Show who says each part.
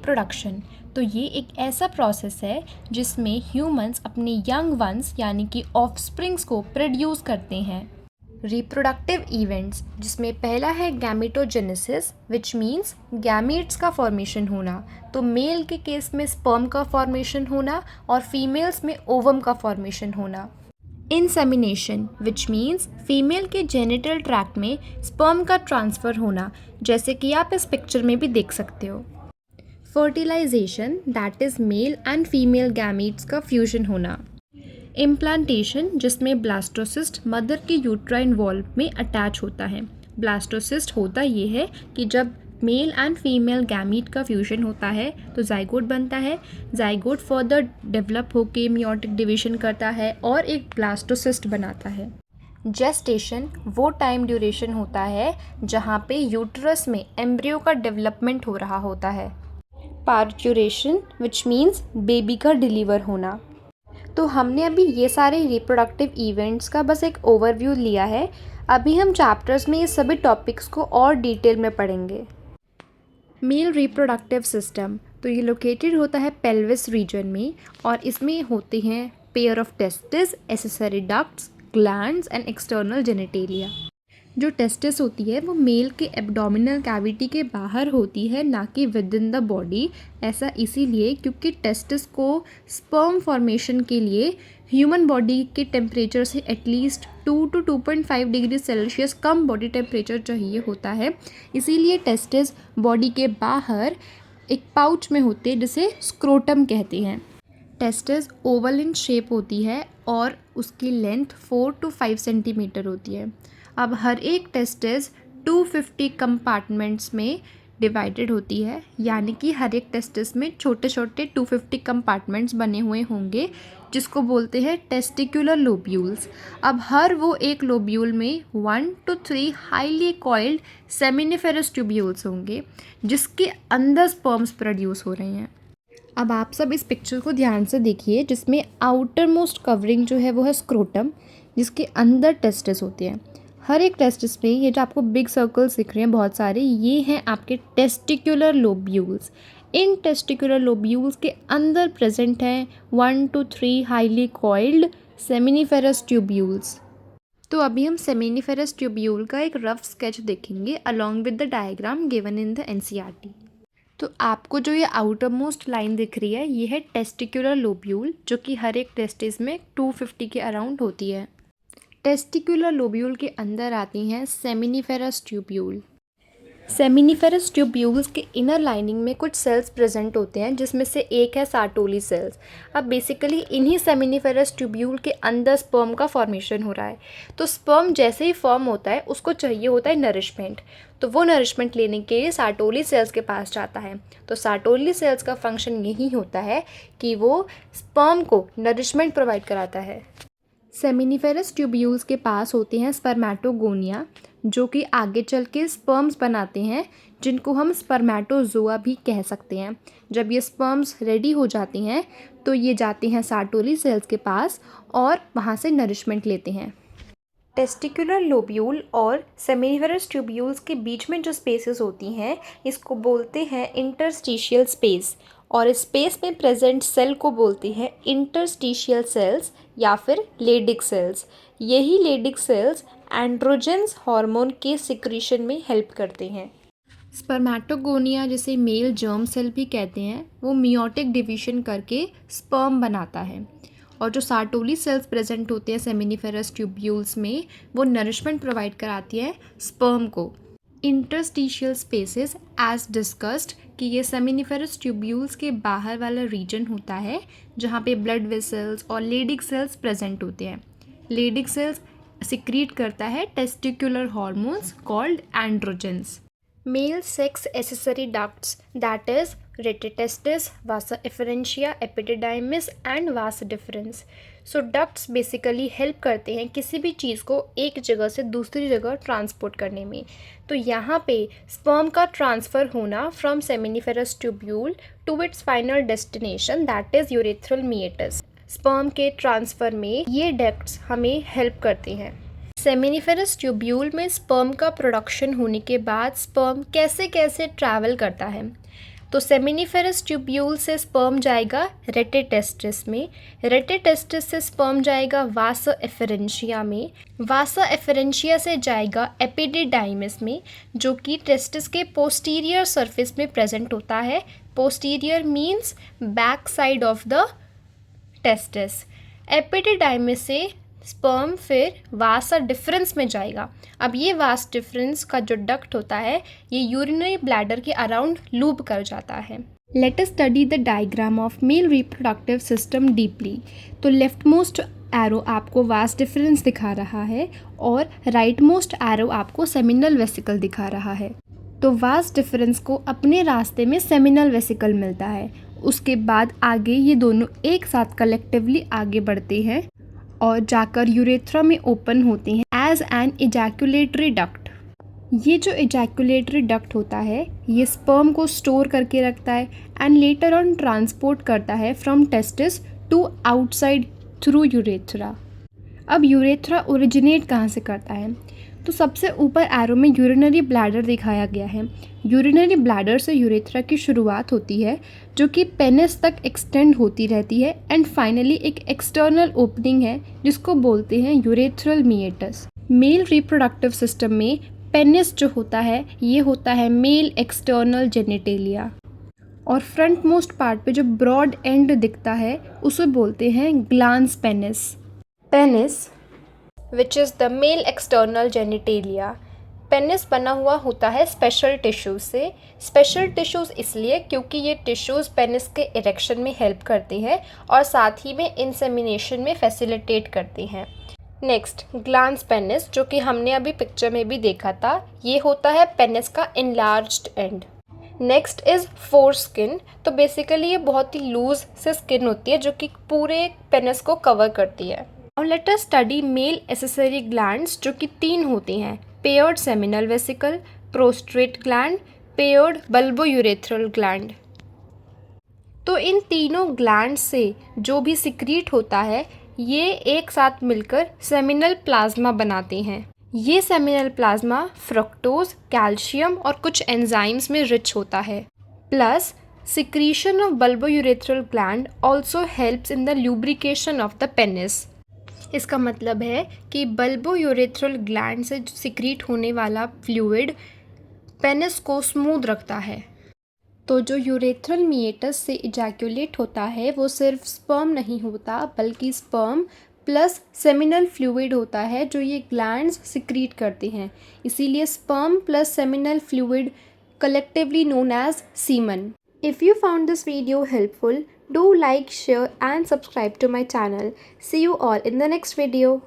Speaker 1: Reproduction. तो ये एक ऐसा प्रोसेस है जिसमें ह्यूमंस अपने यंग वंस यानी कि ऑफस्प्रिंग्स को प्रोड्यूस करते हैं। रिप्रोडक्टिव इवेंट्स जिसमें पहला है गैमेटोजेनेसिस विच मीन्स गैमेट्स का फॉर्मेशन होना। तो मेल के केस में स्पर्म का फॉर्मेशन होना और फीमेल्स में ओवम का फॉर्मेशन होना। इंसेमिनेशन विच मीन्स फीमेल के जेनिटल ट्रैक्ट में स्पर्म का ट्रांसफ़र होना, जैसे कि आप इस पिक्चर में भी देख सकते हो। Fertilisation that is male and female gametes का फ्यूजन होना। इम्प्लांटेशन जिसमें ब्लास्टोसिस्ट मदर के यूट्राइन वॉल्व में अटैच होता है। ब्लास्टोसिस्ट होता ये है कि जब मेल एंड फीमेल गैमीट का फ्यूजन होता है तो जाइगोट बनता है। जाइगोट फर्दर डेवलप होके मियोटिक डिवीजन करता है और एक ब्लास्टोसिस्ट बनाता है। जेस्टेशन वो टाइम ड्यूरेशन होता है जहाँ पे यूट्रस में एम्ब्रियो का डेवलपमेंट हो रहा होता है। पार्चुरेशन विच मीन्स बेबी का डिलीवर होना। तो हमने अभी ये सारे रिप्रोडक्टिव इवेंट्स का बस एक ओवरव्यू लिया है। अभी हम चैप्टर्स में ये सभी टॉपिक्स को और डिटेल में पढ़ेंगे। मेल रिप्रोडक्टिव सिस्टम तो ये लोकेटेड होता है पेल्विस रीजन में और इसमें होते हैं pair of testis, accessory ducts, glands and external genitalia. जो टेस्टिस होती है वो मेल के एब्डोमिनल कैविटी के बाहर होती है, ना कि विद इन द बॉडी। ऐसा इसीलिए क्योंकि टेस्टिस को स्पर्म फॉर्मेशन के लिए ह्यूमन बॉडी के टेम्परेचर से at least 2 to 2.5 degree Celsius come body temperature चाहिए होता है। इसीलिए टेस्टिस बॉडी के बाहर एक पाउच में होते हैं जिसे स्क्रोटम कहते हैं। टेस्टिस ओवल इन शेप होती है और उसकी लेंथ 4 to 5 सेंटीमीटर होती है। अब हर एक टेस्टिस 250 कंपार्टमेंट्स में डिवाइडेड होती है, यानी कि हर एक टेस्टिस में छोटे छोटे 250 कंपार्टमेंट्स बने हुए होंगे जिसको बोलते हैं टेस्टिकुलर लोब्यूल्स। अब हर वो एक लोब्यूल में 1 to 3 highly coiled seminiferous tubules होंगे जिसके अंदर स्पर्म्स प्रोड्यूस हो रहे हैं। अब आप सब इस पिक्चर को ध्यान से देखिए जिसमें आउटर मोस्ट कवरिंग जो है वो है स्क्रोटम, जिसके अंदर टेस्टिस होते हैं। हर एक टेस्टिस में ये जो आपको बिग सर्कल्स दिख रहे हैं बहुत सारे, ये हैं आपके टेस्टिकुलर लोब्यूल्स। इन टेस्टिकुलर लोब्यूल्स के अंदर प्रेजेंट हैं 1 to 3 highly coiled seminiferous tubules. तो अभी हम सेमिनिफेरस ट्यूब्यूल का एक रफ स्केच देखेंगे along with the diagram given in the NCERT. तो आपको जो ये आउटर मोस्ट लाइन दिख रही है ये है टेस्टिकुलर लोब्यूल, जो कि हर एक टेस्टिस में 250 के अराउंड होती है। टेस्टिकुलर लोब्यूल के अंदर आती हैं सेमिनिफेरस ट्यूब्यूल। सेमिनिफेरस ट्यूब्यूल्स के इनर लाइनिंग में कुछ सेल्स प्रेजेंट होते हैं जिसमें से एक है सार्टोली सेल्स। अब बेसिकली इन्हीं सेमिनिफेरस ट्यूब्यूल के अंदर स्पर्म का फॉर्मेशन हो रहा है। तो स्पर्म जैसे ही फॉर्म होता है उसको चाहिए होता है नरिशमेंट, तो वो नरिशमेंट लेने के लिए सार्टोली सेल्स के पास जाता है। तो सार्टोली सेल्स का फंक्शन यही होता है कि वो स्पर्म को नरिशमेंट प्रोवाइड कराता है। सेमिनिफेरस ट्यूब्यूल्स के पास होते हैं स्पर्मेटोगोनिया, जो कि आगे चल के स्पर्म्स बनाते हैं जिनको हम स्पर्मेटोजोआ भी कह सकते हैं। जब ये स्पर्म्स रेडी हो जाती हैं तो ये जाते हैं सार्टोली सेल्स के पास और वहाँ से नरिशमेंट लेते हैं। टेस्टिकुलर लोब्यूल और सेमिनिफेरस ट्यूब्यूल्स के बीच में जो स्पेसेस होती हैं इसको बोलते हैं इंटरस्टिशियल स्पेस, और इस स्पेस में प्रेजेंट सेल को बोलते हैं इंटरस्टिशियल सेल्स या फिर लेडिक सेल्स। यही लेडिक सेल्स एंड्रोजेंस हार्मोन के सिक्रीशन में हेल्प करते हैं। स्पर्मेटोगोनिया जिसे मेल जर्म सेल भी कहते हैं वो मियोटिक डिवीजन करके स्पर्म बनाता है, और जो सार्टोली सेल्स प्रेजेंट होते हैं सेमिनिफेरस ट्यूब्यूल्स में वो नरिशमेंट प्रोवाइड कराती है स्पर्म को। इंटरस्टिशियल स्पेसेस एज डिस्कस्ड कि ये सेमिनिफेरस ट्यूब्यूल्स के बाहर वाला रीजन होता है जहाँ पे ब्लड वेसल्स और लेडिक सेल्स प्रेजेंट होते हैं। लेडिक सेल्स सिक्रीट करता है testicular hormones called androgens. Male sex accessory ducts that is rete testis, Vasa efferentia, epididymis and vas deferens. So ducts basically help करते हैं किसी भी चीज़ को एक जगह से दूसरी जगह ट्रांसपोर्ट करने में। तो यहाँ पे स्पर्म का ट्रांसफ़र होना from seminiferous tubule to its final destination that is urethral meatus. Sperm के ट्रांसफ़र में ये डक्ट्स हमें हेल्प करते हैं। सेमिनिफेरस ट्यूब्यूल में स्पर्म का प्रोडक्शन होने के बाद स्पर्म कैसे कैसे ट्रैवल करता है। तो सेमिनिफेरस ट्यूब्यूल से स्पर्म जाएगा रेटिटेस्टिस में, रेटिटेस्टिस से स्पर्म जाएगा वासा एफरेंशिया में, वासा एफरेंशिया से जाएगा एपिडिडाइमिस में, जो कि टेस्टिस के पोस्टीरियर सरफेस में प्रेजेंट होता है। Posterior means back side of the testis. Epididymis से स्पर्म फिर वासा डिफरेंस में जाएगा। अब ये वास डिफरेंस का जो डक्ट होता है ये यूरिनरी ब्लैडर के अराउंड लूप कर जाता है। Let us study the diagram of male reproductive system deeply. तो लेफ्ट मोस्ट एरो आपको वास डिफरेंस दिखा रहा है और राइट मोस्ट एरो आपको सेमिनल वेसिकल दिखा रहा है। तो वास डिफरेंस को अपने रास्ते में सेमिनल वेसिकल मिलता है, उसके बाद आगे ये दोनों एक साथ कलेक्टिवली आगे बढ़ते हैं और जाकर यूरेथ्रा में ओपन होते हैं एज एन इजैकुलेटरी डक्ट। ये जो इजैकुलेटरी डक्ट होता है ये स्पर्म को स्टोर करके रखता है एंड लेटर ऑन ट्रांसपोर्ट करता है from testis to outside through urethra. अब यूरेथ्रा ओरिजिनेट कहाँ से करता है? तो सबसे ऊपर एरो में यूरिनरी ब्लैडर दिखाया गया है। यूरिनरी ब्लैडर से यूरेथ्रा की शुरुआत होती है जो कि पेनिस तक एक्सटेंड होती रहती है एंड फाइनली एक एक्सटर्नल ओपनिंग है जिसको बोलते हैं यूरेथ्रल मीएटस। मेल रिप्रोडक्टिव सिस्टम में पेनिस जो होता है ये होता है मेल एक्सटर्नल जेनिटेलिया और फ्रंट मोस्ट पार्ट पे जो ब्रॉड एंड दिखता है उसे बोलते हैं glans penis. Penis which is the male external genitalia. Penis बना हुआ होता है स्पेशल टिश्यूज से। स्पेशल टिश्यूज़ इसलिए क्योंकि ये टिश्यूज़ पेनिस के इरेक्शन में हेल्प करते हैं और साथ ही में इंसेमिनेशन में फैसिलिटेट करते हैं। नेक्स्ट ग्लांस पेनिस, जो कि हमने अभी पिक्चर में भी देखा था, ये होता है पेनिस का enlarged and. Next is four skin. तो बेसिकली ये बहुत ही लूज से स्किन होती है जो कि पूरे पेनिस को कवर करती है। और let us study male accessory glands, जो कि 3 होते हैं, paired seminal vesicle, prostate gland, paired bulbourethral gland. तो इन तीनों ग्लैंड से जो भी सिक्रीट होता है ये एक साथ मिलकर सेमिनल प्लाज्मा बनाते हैं। ये सेमिनल प्लाज्मा फ्रक्टोज, कैल्शियम और कुछ एंजाइम्स में रिच होता है। Plus secretion of bulbourethral gland also helps in the lubrication of the penis. इसका मतलब है कि बल्बोयूरेथ्रल ग्लैंड से सिक्रीट होने वाला फ्लूइड पेनिस को स्मूथ रखता है। तो जो यूरेथ्रल मीएटस से इजैकुलेट होता है वो सिर्फ स्पर्म नहीं होता बल्कि स्पर्म प्लस सेमिनल फ्लूइड होता है जो ये ग्लैंड्स सिक्रीट करते हैं। इसीलिए sperm plus seminal fluid collectively known as semen. If you found this video helpful, do like, share and subscribe to my channel. See you all in the next video.